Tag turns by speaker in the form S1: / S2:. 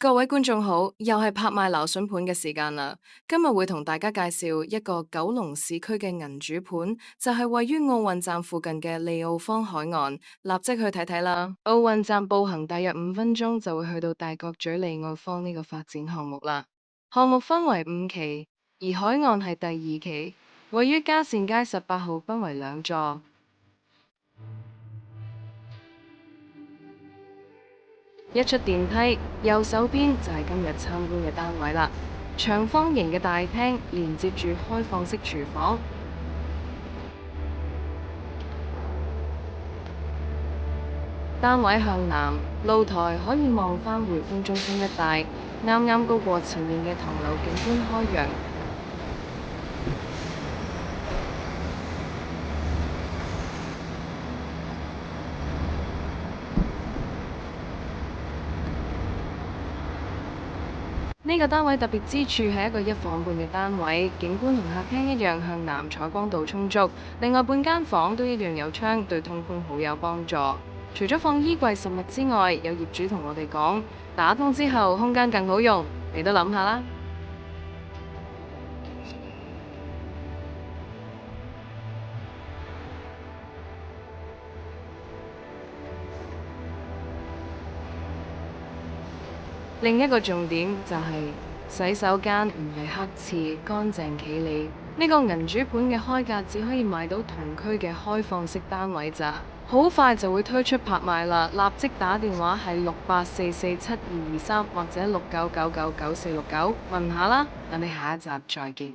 S1: 各位觀眾好，又係拍賣樓筍盤嘅時間啦。今日會同大家介紹一個九龍市區嘅銀主盤，就係位於奧運站附近嘅利奧坊海岸，立即去睇睇啦。奧運站步行大約5分鐘就會去到大角咀利奧坊呢個發展項目啦。項目分為5期，而海岸係第2期，位於嘉善街18號，分為兩座。一出電梯，右手邊就係今日參觀嘅單位啦。長方形嘅大廳連接住開放式廚房，單位向南，露台可以望返匯豐中心一帶，啱啱高過前面嘅唐樓景觀開揚。呢個單位特別之處係一個1房半嘅單位，景觀同客廳一樣向南，採光度充足。另外半間房都一樣有窗，對通風好有幫助。除咗放衣櫃實物之外，有業主同我哋講，打通之後空間更好用，你都諗下啦。另一個重點就係洗手間唔係黑廁，乾淨企理。呢個銀主盤嘅開價只可以買到同區嘅開放式單位咋，好快就會推出拍賣啦！立即打電話係68447223或者69999469問下啦。等你下一集再見。